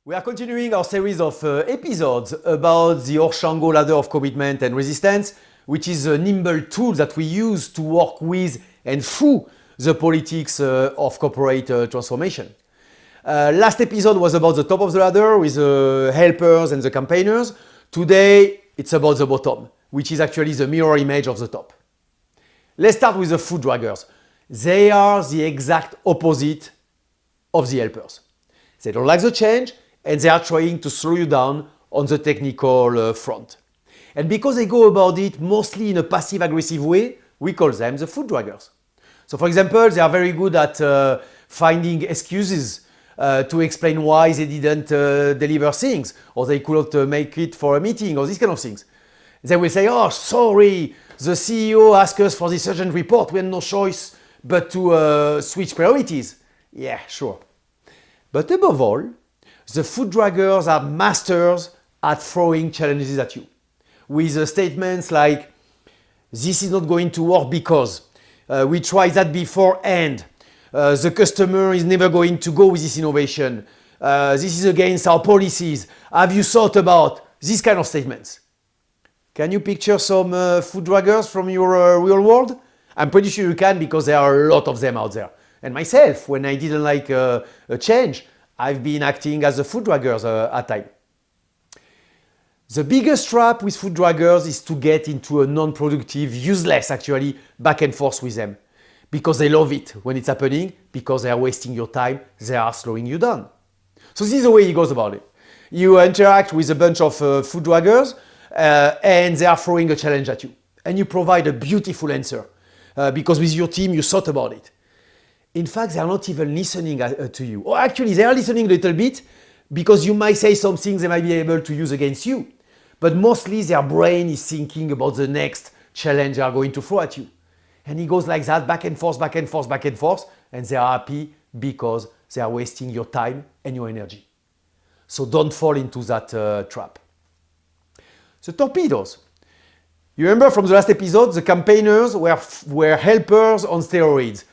We are continuing our series of episodes about the Orshango ladder of commitment and resistance, which is a nimble tool that we use to work with and through the politics of corporate transformation. Last episode was about the top of the ladder with the helpers and the campaigners. Today, it's about the bottom, which is actually the mirror image of the top. Let's start with the foot draggers. They are the exact opposite of the helpers. They don't like the change, and they are trying to slow you down on the technical front. And because they go about it mostly in a passive-aggressive way, we call them the foot draggers. So for example, they are very good at finding excuses to explain why they didn't deliver things, or they couldn't make it for a meeting, or these kind of things. They will say, oh, sorry, the CEO asked us for this urgent report, we had no choice but to switch priorities. Yeah, sure. But above all, the foot draggers are masters at throwing challenges at you with statements like, this is not going to work because we tried that before and the customer is never going to go with this innovation. This is against our policies. Have you thought about these kind of statements? Can you picture some foot draggers from your real world? I'm pretty sure you can, because there are a lot of them out there. And myself, when I didn't like a change, I've been acting as a foot draggers at times. The biggest trap with foot draggers is to get into a non-productive, useless actually, back and forth with them. Because they love it when it's happening, because they are wasting your time, they are slowing you down. So this is the way he goes about it. You interact with a bunch of foot draggers and they are throwing a challenge at you. And you provide a beautiful answer because with your team you thought about it. In fact, they are not even listening to you. Or actually, they are listening a little bit because you might say something they might be able to use against you. But mostly their brain is thinking about the next challenge they are going to throw at you. And it goes like that, back and forth, back and forth, back and forth. And they are happy because they are wasting your time and your energy. So don't fall into that trap. The torpedoes. You remember from the last episode, the campaigners were helpers on steroids.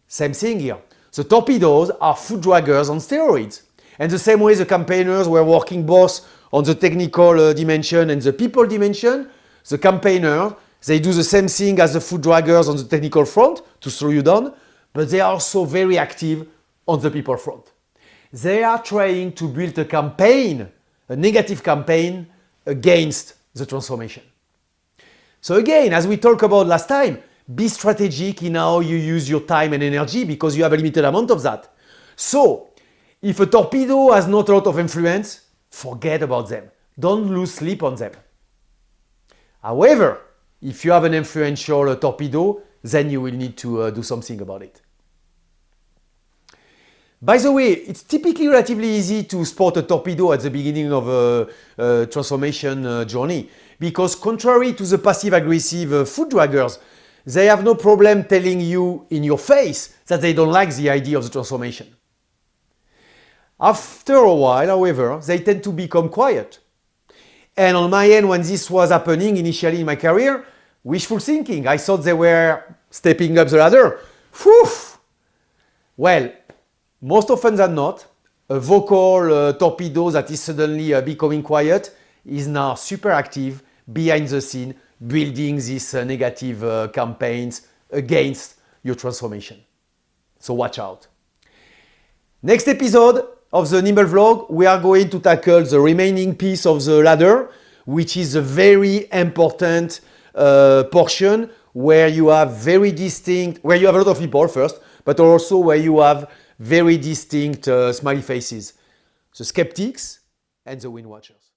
Same thing here. The torpedoes are foot draggers on steroids. And the same way the campaigners were working both on the technical dimension and the people dimension, the campaigners, they do the same thing as the foot draggers on the technical front to slow you down, but they are also very active on the people front. They are trying to build a campaign, a negative campaign against the transformation. So again, as we talked about last time, be strategic in how you use your time and energy because you have a limited amount of that. So, if a torpedo has not a lot of influence, forget about them. Don't lose sleep on them. However, if you have an influential torpedo, then you will need to do something about it. By the way, it's typically relatively easy to spot a torpedo at the beginning of a transformation journey because contrary to the passive-aggressive foot draggers, they have no problem telling you in your face that they don't like the idea of the transformation. After a while, however, they tend to become quiet. And on my end, when this was happening initially in my career, wishful thinking. I thought they were stepping up the ladder. Whew! Well, most often than not, a vocal torpedo that is suddenly becoming quiet is now super active behind the scene, building these negative campaigns against your transformation. So watch out. Next episode of the Nimble Vlog, we are going to tackle the remaining piece of the ladder, which is a very important portion where you have where you have a lot of people first, but also where you have very distinct smiley faces, the skeptics and the wind watchers.